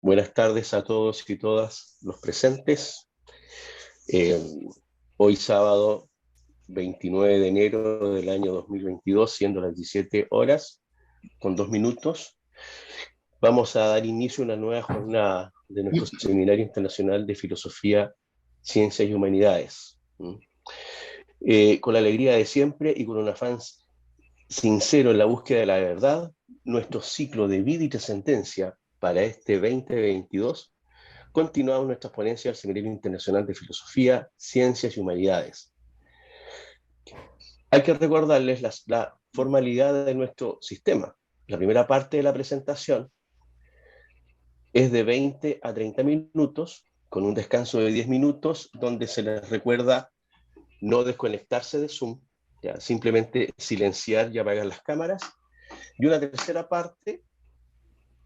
Buenas tardes a todos y todas los presentes. Eh, Hoy sábado 29 de enero del año 2022, siendo las 17 horas con 2 minutos, vamos a dar inicio a una nueva jornada de nuestro Seminario Internacional de Filosofía, Ciencias y Humanidades. Con la alegría de siempre y con un afán sincero en la búsqueda de la verdad, nuestro ciclo de vida y trascendencia para este 2022 continuamos nuestras ponencias del Seminario Internacional de Filosofía, Ciencias y Humanidades. Hay que recordarles la formalidad de nuestro sistema. La primera parte de la presentación es de 20 a 30 minutos, con un descanso de 10 minutos, donde se les recuerda no desconectarse de Zoom, ¿ya? Simplemente silenciar y apagar las cámaras. Y una tercera parte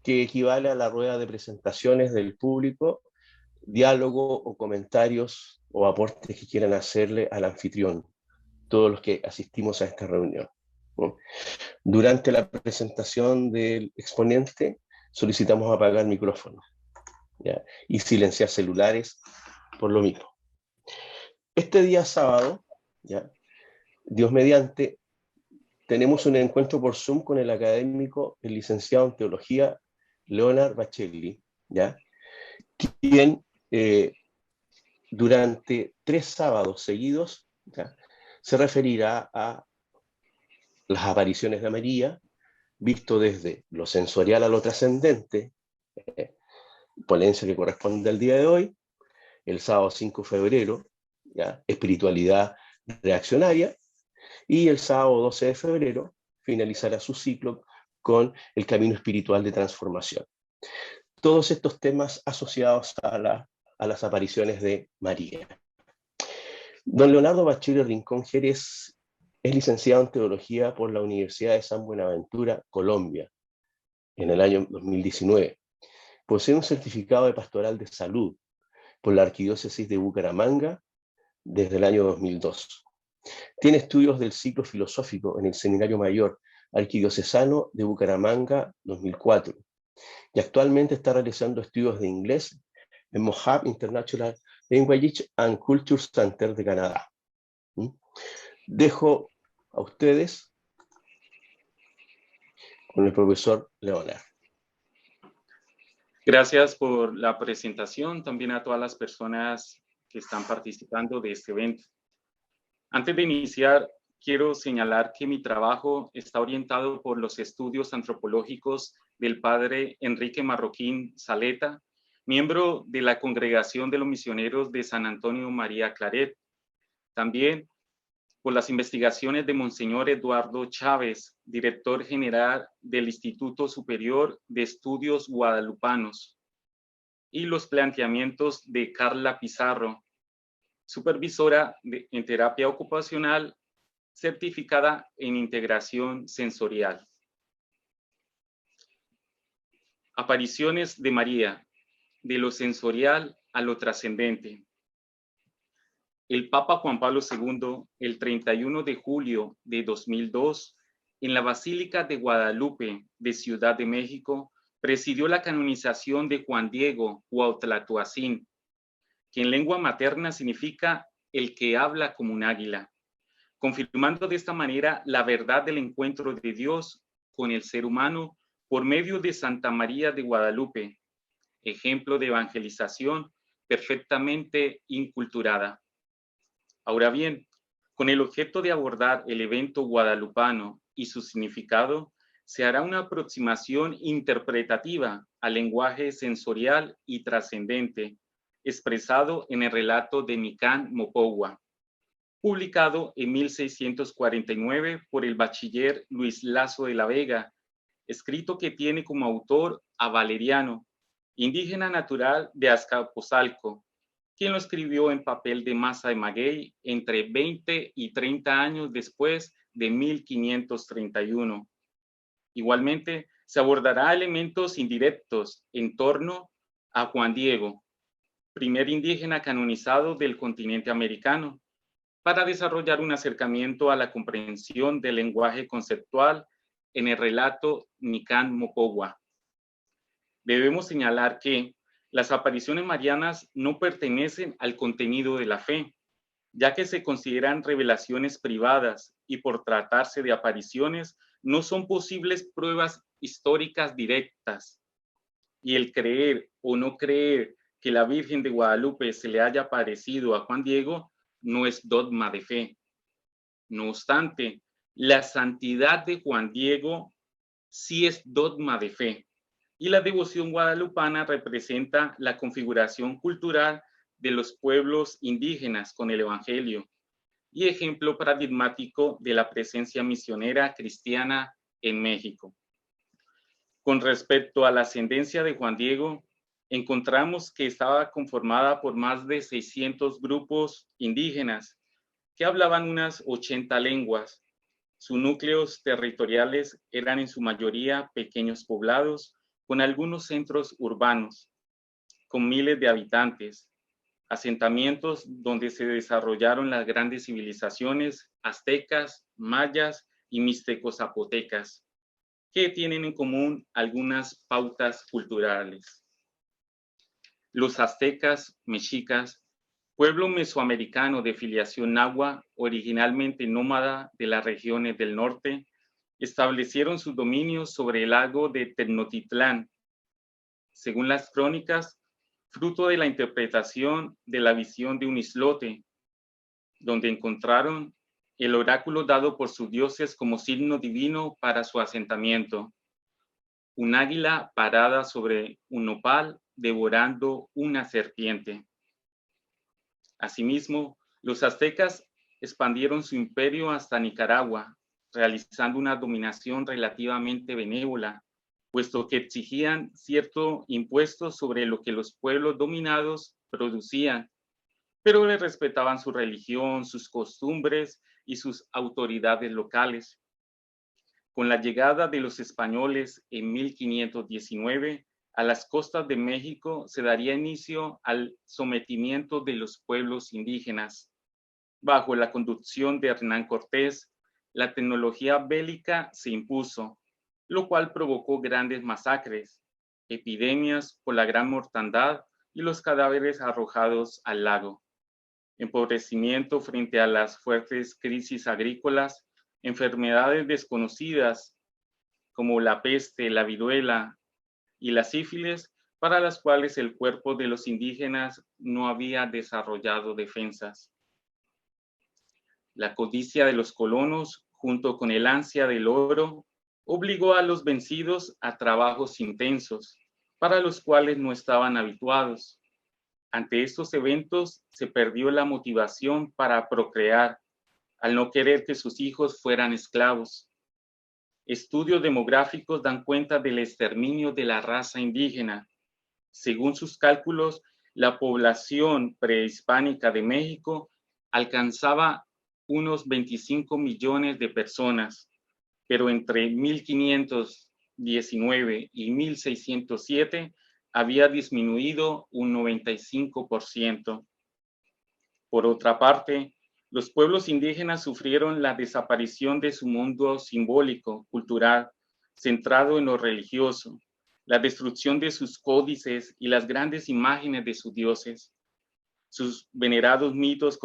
que equivale a la rueda de presentaciones del público, diálogo o comentarios o aportes que quieran hacerle al anfitrión, todos los que asistimos a esta reunión. Durante la presentación del exponente solicitamos apagar micrófonos, ¿ya? Y silenciar celulares por lo mismo. Este día sábado, ¿ya? Dios mediante, tenemos un encuentro por Zoom con el académico, el licenciado en teología, Leonard Bacelli, ¿ya? Quien durante 3 sábados seguidos, ¿ya?, se referirá a las apariciones de María, visto desde lo sensorial a lo trascendente, ponencia que corresponde al día de hoy, el sábado 5 de febrero, ¿ya?, espiritualidad reaccionaria, y el sábado 12 de febrero finalizará su ciclo con el camino espiritual de transformación. Todos estos temas asociados a las apariciones de María. Don Leonardo Bacelli Rincón Jerez es licenciado en Teología por la Universidad de San Buenaventura, Colombia, en el año 2019. Posee un certificado de Pastoral de Salud por la Arquidiócesis de Bucaramanga desde el año 2002. Tiene estudios del ciclo filosófico en el Seminario Mayor Arquidiocesano de Bucaramanga 2004 y actualmente está realizando estudios de inglés en Mohave International Language and Culture Center de Canadá. Dejo a ustedes con el profesor Leonard. Gracias por la presentación, también a todas las personas que están participando de este evento. Antes de iniciar, quiero señalar que mi trabajo está orientado por los estudios antropológicos del padre Enrique Marroquín Saleta, miembro de la Congregación de los Misioneros de San Antonio María Claret. También por las investigaciones de Monseñor Eduardo Chávez, director general del Instituto Superior de Estudios Guadalupanos, y los planteamientos de Carla Pizarro, supervisora en terapia ocupacional, certificada en integración sensorial. Apariciones de María, de lo sensorial a lo trascendente. El Papa Juan Pablo II, el 31 de julio de 2002, en la Basílica de Guadalupe de Ciudad de México, presidió la canonización de Juan Diego Cuauhtlatoacín, que en lengua materna significa el que habla como un águila, confirmando de esta manera la verdad del encuentro de Dios con el ser humano por medio de Santa María de Guadalupe, ejemplo de evangelización perfectamente inculturada. Ahora bien, con el objeto de abordar el evento guadalupano y su significado, se hará una aproximación interpretativa al lenguaje sensorial y trascendente, expresado en el relato de Nicán Mopogua, publicado en 1649 por el bachiller Luis Lazo de la Vega, escrito que tiene como autor a Valeriano, indígena natural de Azcapotzalco, quien lo escribió en papel de masa de maguey entre 20 y 30 años después de 1531. Igualmente, se abordará elementos indirectos en torno a Juan Diego, primer indígena canonizado del continente americano, para desarrollar un acercamiento a la comprensión del lenguaje conceptual en el relato Nicán Mopogua. debemos señalar que las apariciones marianas no pertenecen al contenido de la fe, ya que se consideran revelaciones privadas y por tratarse de apariciones no son posibles pruebas históricas directas. Y el creer o no creer que la Virgen de Guadalupe se le haya aparecido a Juan Diego no es dogma de fe. No obstante, la santidad de Juan Diego sí es dogma de fe, y la devoción guadalupana representa la configuración cultural de los pueblos indígenas con el Evangelio y ejemplo paradigmático de la presencia misionera cristiana en México. Con respecto a la ascendencia de Juan Diego, encontramos que estaba conformada por más de 600 grupos indígenas que hablaban unas 80 lenguas. Sus núcleos territoriales eran en su mayoría pequeños poblados con algunos centros urbanos, con miles de habitantes, asentamientos donde se desarrollaron las grandes civilizaciones aztecas, mayas y mixteco-zapotecas, que tienen en común algunas pautas culturales. Los aztecas, mexicas, pueblo mesoamericano de filiación nahua, originalmente nómada de las regiones del norte, establecieron sus dominios sobre el lago de Tenochtitlán. Según las crónicas, fruto de la interpretación de la visión de un islote, donde encontraron el oráculo dado por sus dioses como signo divino para su asentamiento. Un águila parada sobre un nopal devorando una serpiente. Asimismo, los aztecas expandieron su imperio hasta Nicaragua, realizando una dominación relativamente benévola, puesto que exigían cierto impuesto sobre lo que los pueblos dominados producían, pero le respetaban su religión, sus costumbres y sus autoridades locales. Con la llegada de los españoles en 1519 a las costas de México se daría inicio al sometimiento de los pueblos indígenas. Bajo la conducción de Hernán Cortés, la tecnología bélica se impuso, lo cual provocó grandes masacres, epidemias por la gran mortandad y los cadáveres arrojados al lago, empobrecimiento frente a las fuertes crisis agrícolas, enfermedades desconocidas como la peste, la viruela y la sífilis, para las cuales el cuerpo de los indígenas no había desarrollado defensas. La codicia de los colonos, junto con el ansia del oro, obligó a los vencidos a trabajos intensos, para los cuales no estaban habituados. Ante estos eventos se perdió la motivación para procrear, al no querer que sus hijos fueran esclavos. Estudios demográficos dan cuenta del exterminio de la raza indígena. Según sus cálculos, la población prehispánica de México alcanzaba unos 25 millones de personas, pero entre 1519 y 1607 había disminuido un 95%. Por otra parte, los pueblos indígenas sufrieron la desaparición de su mundo simbólico, cultural, centrado en lo religioso, la destrucción de sus códices y las grandes imágenes de sus dioses, sus venerados mitos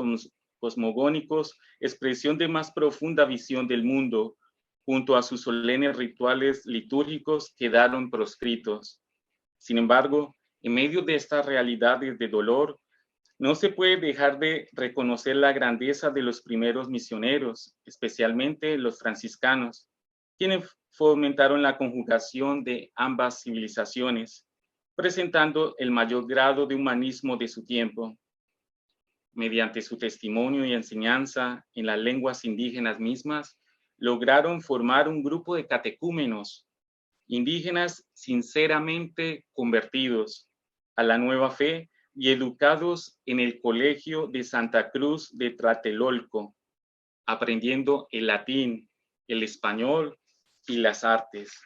cosmogónicos, expresión de más profunda visión del mundo, junto a sus solemnes rituales litúrgicos, quedaron proscritos. Sin embargo, en medio de estas realidades de dolor, no se puede dejar de reconocer la grandeza de los primeros misioneros, especialmente los franciscanos, quienes fomentaron la conjugación de ambas civilizaciones, presentando el mayor grado de humanismo de su tiempo. Mediante su testimonio y enseñanza en las lenguas indígenas mismas, lograron formar un grupo de catecúmenos, indígenas sinceramente convertidos a la nueva fe y educados en el Colegio de Santa Cruz de Tlatelolco, aprendiendo el latín, el español y las artes.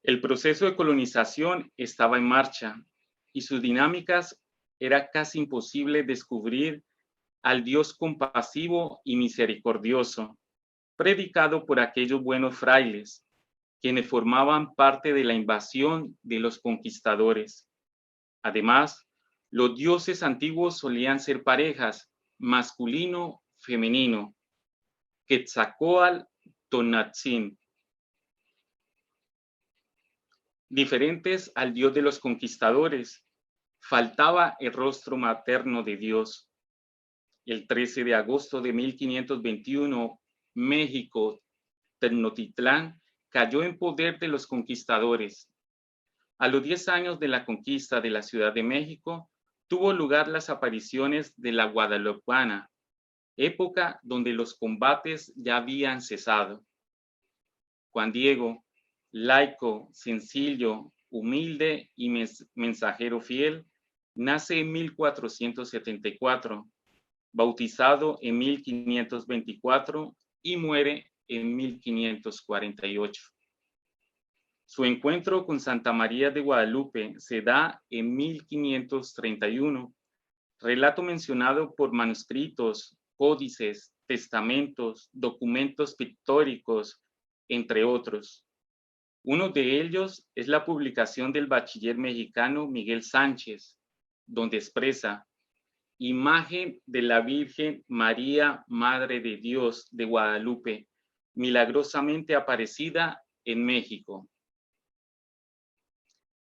El proceso de colonización estaba en marcha y sus dinámicas era casi imposible descubrir al Dios compasivo y misericordioso, predicado por aquellos buenos frailes, quienes formaban parte de la invasión de los conquistadores. Además, los dioses antiguos solían ser parejas, masculino-femenino, Quetzalcóatl, Tonatzin, diferentes al dios de los conquistadores. Faltaba el rostro materno de Dios. El 13 de agosto de 1521, México, Tenochtitlán, cayó en poder de los conquistadores. A los 10 años de la conquista de la Ciudad de México, tuvo lugar las apariciones de la Guadalupana, época donde los combates ya habían cesado. Juan Diego, laico, sencillo, humilde y mensajero fiel, nace en 1474, bautizado en 1524 y muere en 1548. Su encuentro con Santa María de Guadalupe se da en 1531, relato mencionado por manuscritos, códices, testamentos, documentos pictóricos, entre otros. Uno de ellos es la publicación del bachiller mexicano Miguel Sánchez, donde expresa: imagen de la Virgen María, Madre de Dios de Guadalupe, milagrosamente aparecida en México.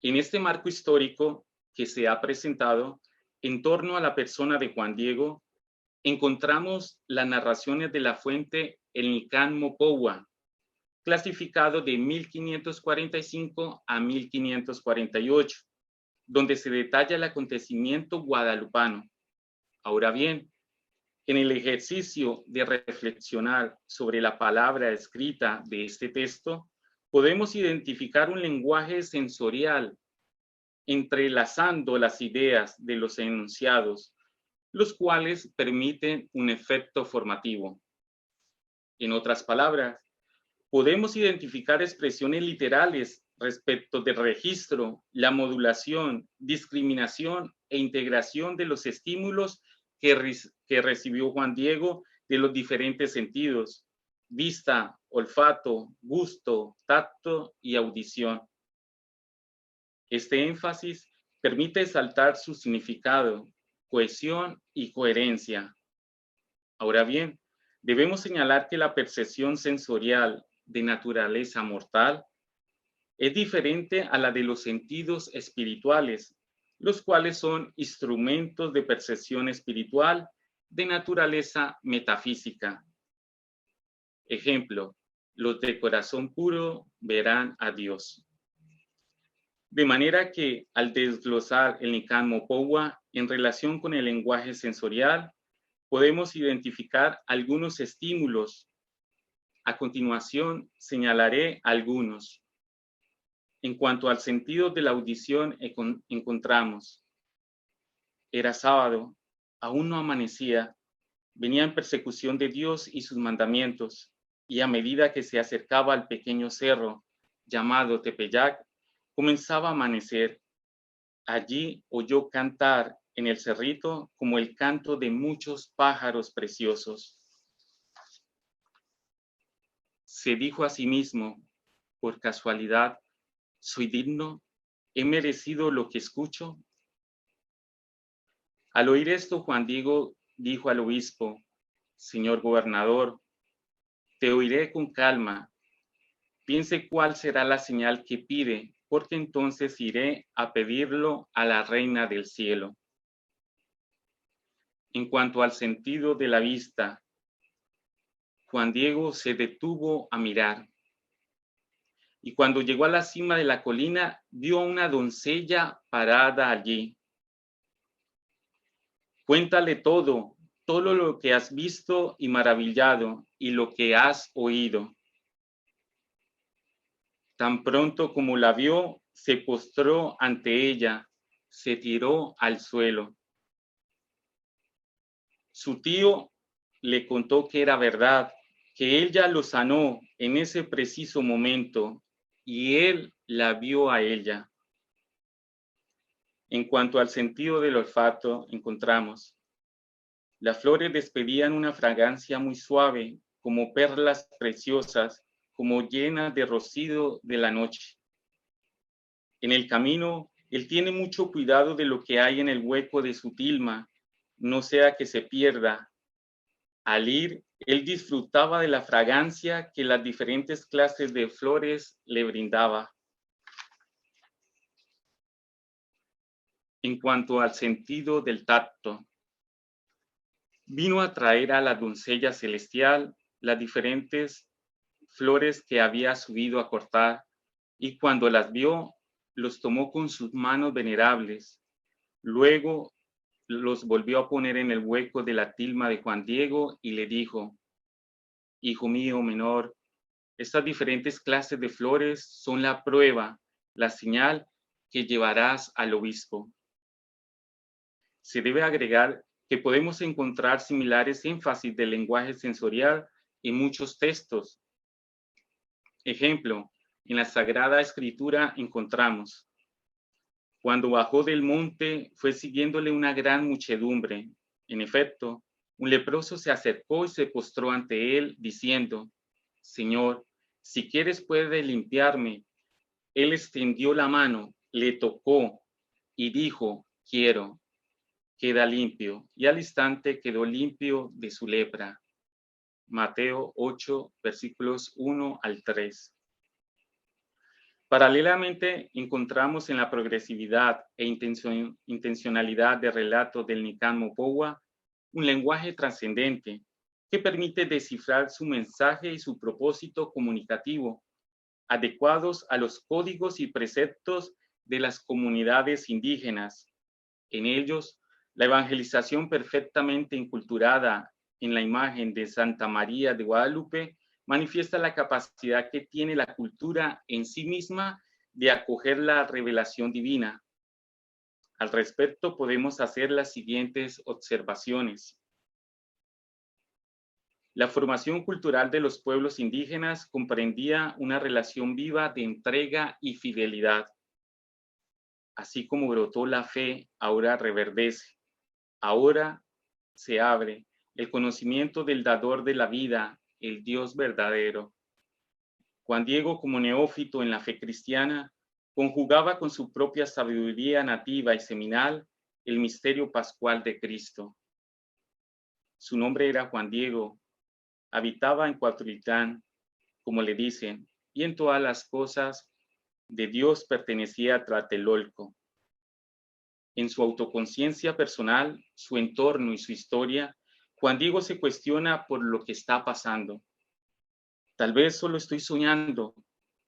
En este marco histórico que se ha presentado en torno a la persona de Juan Diego, encontramos las narraciones de la fuente El Nicán Mopohua, clasificado de 1545 a 1548, donde se detalla el acontecimiento guadalupano. Ahora bien, en el ejercicio de reflexionar sobre la palabra escrita de este texto, podemos identificar un lenguaje sensorial, entrelazando las ideas de los enunciados, los cuales permiten un efecto formativo. En otras palabras, podemos identificar expresiones literales respecto del registro, la modulación, discriminación e integración de los estímulos que recibió Juan Diego de los diferentes sentidos: vista, olfato, gusto, tacto y audición. Este énfasis permite exaltar su significado, cohesión y coherencia. Ahora bien, debemos señalar que la percepción sensorial de naturaleza mortal es diferente a la de los sentidos espirituales, los cuales son instrumentos de percepción espiritual de naturaleza metafísica. Ejemplo, los de corazón puro verán a Dios. De manera que al desglosar el Nicán Mopohua en relación con el lenguaje sensorial, podemos identificar algunos estímulos. A continuación, señalaré algunos. En cuanto al sentido de la audición, encontramos: era sábado, aún no amanecía, venía en persecución de Dios y sus mandamientos, y a medida que se acercaba al pequeño cerro llamado Tepeyac, comenzaba a amanecer. Allí oyó cantar en el cerrito como el canto de muchos pájaros preciosos. Se dijo a sí mismo: por casualidad, ¿soy digno? ¿He merecido lo que escucho? Al oír esto, Juan Diego dijo al obispo: señor gobernador, te oiré con calma. Piense cuál será la señal que pide, porque entonces iré a pedirlo a la Reina del Cielo. En cuanto al sentido de la vista, Juan Diego se detuvo a mirar. Y cuando llegó a la cima de la colina, vio a una doncella parada allí. Cuéntale todo lo que has visto y maravillado, y lo que has oído. Tan pronto como la vio, se postró ante ella, se tiró al suelo. Su tío le contó que era verdad, que ella lo sanó en ese preciso momento, y él la vio a ella. En cuanto al sentido del olfato, encontramos: las flores despedían una fragancia muy suave, como perlas preciosas, como llenas de rocío de la noche. En el camino, él tiene mucho cuidado de lo que hay en el hueco de su tilma, no sea que se pierda. Al ir, él disfrutaba de la fragancia que las diferentes clases de flores le brindaba. En cuanto al sentido del tacto, vino a traer a la doncella celestial las diferentes flores que había subido a cortar, y cuando las vio, los tomó con sus manos venerables. Luego los volvió a poner en el hueco de la tilma de Juan Diego y le dijo: Hijo mío menor, estas diferentes clases de flores son la prueba, la señal que llevarás al obispo. Se debe agregar que podemos encontrar similares énfasis del lenguaje sensorial en muchos textos. Ejemplo, en la Sagrada Escritura encontramos: cuando bajó del monte, fue siguiéndole una gran muchedumbre. En efecto, un leproso se acercó y se postró ante él, diciendo: Señor, si quieres puedes limpiarme. Él extendió la mano, le tocó y dijo: quiero, queda limpio. Y al instante quedó limpio de su lepra. Mateo 8, versículos 1 al 3. Paralelamente, encontramos en la progresividad e intencionalidad del relato del Nican Mopowa un lenguaje trascendente que permite descifrar su mensaje y su propósito comunicativo, adecuados a los códigos y preceptos de las comunidades indígenas. En ellos, la evangelización perfectamente inculturada en la imagen de Santa María de Guadalupe manifiesta la capacidad que tiene la cultura en sí misma de acoger la revelación divina. Al respecto, podemos hacer las siguientes observaciones. La formación cultural de los pueblos indígenas comprendía una relación viva de entrega y fidelidad. Así como brotó la fe, ahora reverdece, ahora se abre el conocimiento del dador de la vida, el Dios verdadero. Juan Diego, como neófito en la fe cristiana, conjugaba con su propia sabiduría nativa y seminal el misterio pascual de Cristo. Su nombre era Juan Diego, habitaba en Cuautitlán, como le dicen, y en todas las cosas de Dios pertenecía a Tlatelolco. En su autoconciencia personal, su entorno y su historia, Juan Diego se cuestiona por lo que está pasando. Tal vez solo estoy soñando,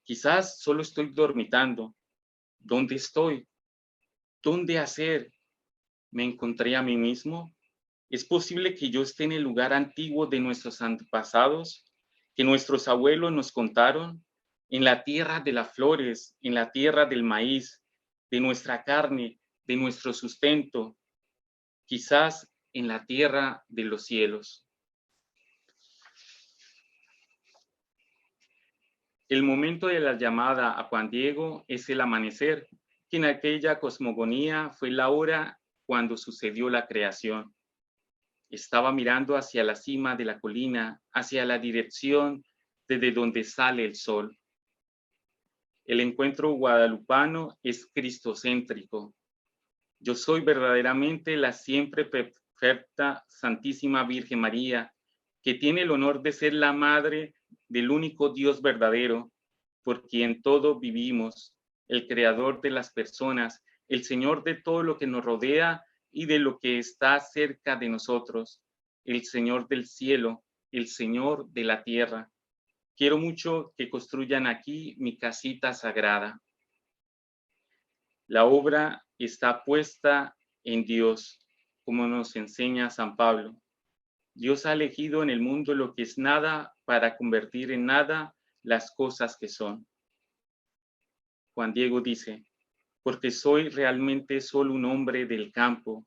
quizás solo estoy dormitando. ¿Dónde estoy? ¿Dónde hacer? ¿Me encontré a mí mismo? ¿Es posible que yo esté en el lugar antiguo de nuestros antepasados, que nuestros abuelos nos contaron, en la tierra de las flores, en la tierra del maíz, de nuestra carne, de nuestro sustento, quizás en la tierra de los cielos? El momento de la llamada a Juan Diego es el amanecer, que en aquella cosmogonía fue la hora cuando sucedió la creación. Estaba mirando hacia la cima de la colina, hacia la dirección desde donde sale el sol. El encuentro guadalupano es cristocéntrico. Yo soy verdaderamente la siempre perfecta Santísima Virgen María, que tiene el honor de ser la madre del único Dios verdadero, por quien todo vivimos, el creador de las personas, el Señor de todo lo que nos rodea y de lo que está cerca de nosotros, el Señor del cielo, el Señor de la tierra. Quiero mucho que construyan aquí mi casita sagrada. La obra está puesta en Dios, como nos enseña San Pablo. Dios ha elegido en el mundo lo que es nada para convertir en nada las cosas que son. Juan Diego dice: porque soy realmente solo un hombre del campo,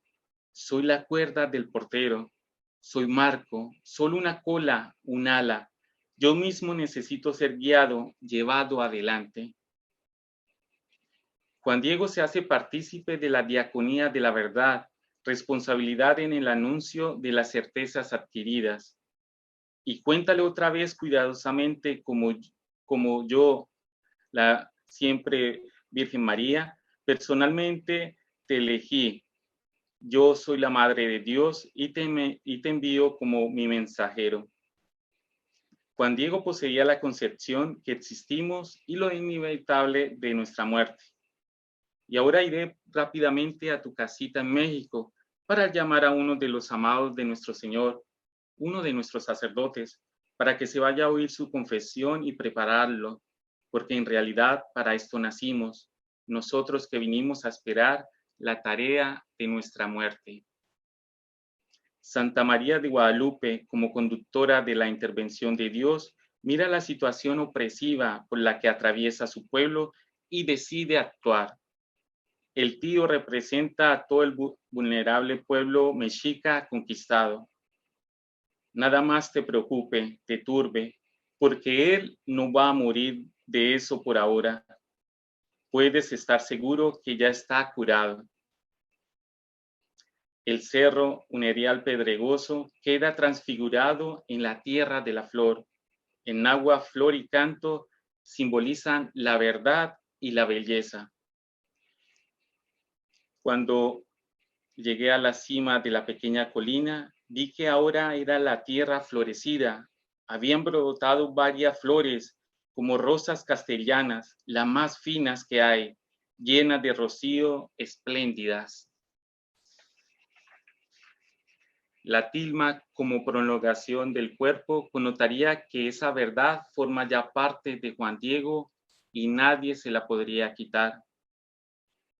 soy la cuerda del portero, soy Marco, solo una cola, un ala. Yo mismo necesito ser guiado, llevado adelante. Juan Diego se hace partícipe de la diaconía de la verdad, responsabilidad en el anuncio de las certezas adquiridas. y cuéntale otra vez cuidadosamente como yo, la siempre Virgen María, personalmente te elegí. Yo soy la Madre de Dios y te envío como mi mensajero. Juan Diego poseía la concepción que existimos y lo inevitable de nuestra muerte. Y ahora iré rápidamente a tu casita en México para llamar a uno de los amados de nuestro Señor, uno de nuestros sacerdotes, para que se vaya a oír su confesión y prepararlo, porque en realidad para esto nacimos, nosotros que vinimos a esperar la tarea de nuestra muerte. Santa María de Guadalupe, como conductora de la intervención de Dios, mira la situación opresiva por la que atraviesa su pueblo y decide actuar. El tío representa a todo el vulnerable pueblo mexica conquistado. Nada más te preocupe, te turbe, porque él no va a morir de eso por ahora. Puedes estar seguro que ya está curado. El cerro, un erial pedregoso, queda transfigurado en la tierra de la flor. En agua, flor y canto simbolizan la verdad y la belleza. Cuando llegué a la cima de la pequeña colina, vi que ahora era la tierra florecida. Habían brotado varias flores, como rosas castellanas, las más finas que hay, llenas de rocío, espléndidas. La tilma, como prolongación del cuerpo, connotaría que esa verdad forma ya parte de Juan Diego y nadie se la podría quitar.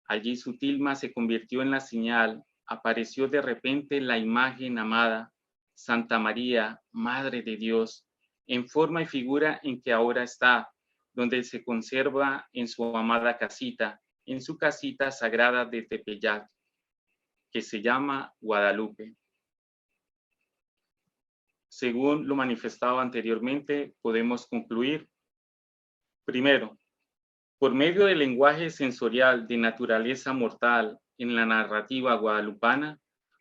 Allí su tilma se convirtió en la señal, apareció de repente la imagen amada, Santa María, Madre de Dios, en forma y figura en que ahora está, donde se conserva en su amada casita, en su casita sagrada de Tepeyac, que se llama Guadalupe. Según lo manifestado anteriormente, podemos concluir. Primero, por medio del lenguaje sensorial de naturaleza mortal en la narrativa guadalupana,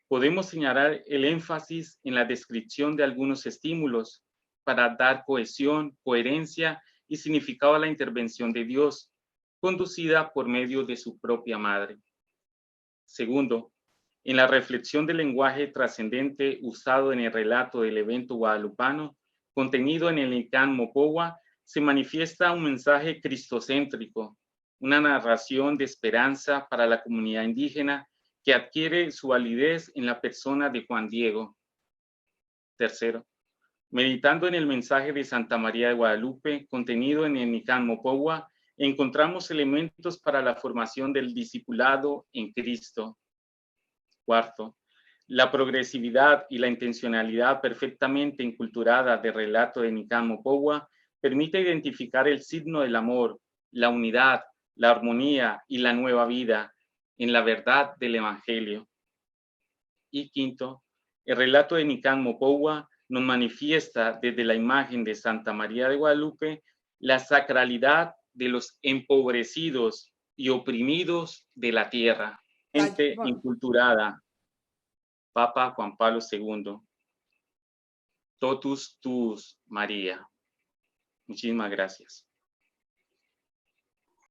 podemos señalar el énfasis en la descripción de algunos estímulos para dar cohesión, coherencia y significado a la intervención de Dios, conducida por medio de su propia madre. Segundo, en la reflexión del lenguaje trascendente usado en el relato del evento guadalupano, contenido en el Nicán Mopohua, se manifiesta un mensaje cristocéntrico, una narración de esperanza para la comunidad indígena que adquiere su validez en la persona de Juan Diego. Tercero, meditando en el mensaje de Santa María de Guadalupe contenido en el Nicán Mopohua, encontramos elementos para la formación del discipulado en Cristo. Cuarto, la progresividad y la intencionalidad perfectamente enculturada del relato de Nicán Mopohua permite identificar el signo del amor, la unidad, la armonía y la nueva vida en la verdad del Evangelio. Y quinto, el relato de Nicán Mopohua nos manifiesta desde la imagen de Santa María de Guadalupe la sacralidad de los empobrecidos y oprimidos de la tierra. Gente inculturada, Papa Juan Pablo II, Totus Tuus María. Muchísimas gracias.